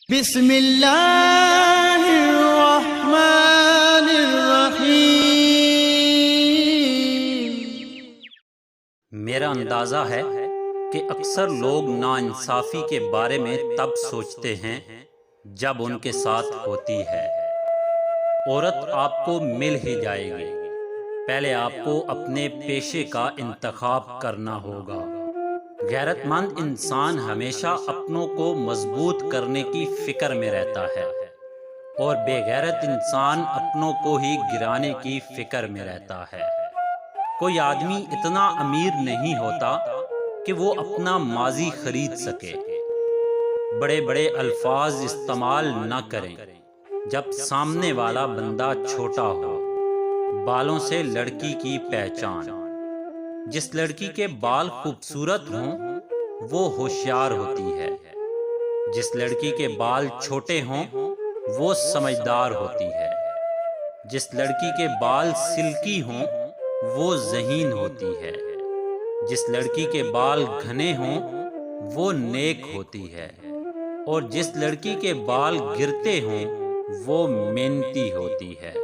بسم اللہ الرحمن الرحیم۔ میرا اندازہ ہے کہ اکثر لوگ ناانصافی کے بارے میں تب سوچتے ہیں جب ان کے ساتھ ہوتی ہے۔ عورت آپ کو مل ہی جائے گی، پہلے آپ کو اپنے پیشے کا انتخاب کرنا ہوگا۔ غیرت مند انسان ہمیشہ اپنوں کو مضبوط کرنے کی فکر میں رہتا ہے، اور بے غیرت انسان اپنوں کو ہی گرانے کی فکر میں رہتا ہے۔ کوئی آدمی اتنا امیر نہیں ہوتا کہ وہ اپنا ماضی خرید سکے۔ بڑے بڑے الفاظ استعمال نہ کریں جب سامنے والا بندہ چھوٹا ہو۔ بالوں سے لڑکی کی پہچان۔ جس لڑکی کے بال خوبصورت ہوں وہ ہوشیار ہوتی ہے، جس لڑکی کے بال چھوٹے ہوں وہ سمجھدار ہوتی ہے، جس لڑکی کے بال سلکی ہوں وہ ذہین ہوتی ہے، جس لڑکی کے بال گھنے ہوں وہ نیک ہوتی ہے، اور جس لڑکی کے بال گرتے ہوں وہ محنتی ہوتی ہے۔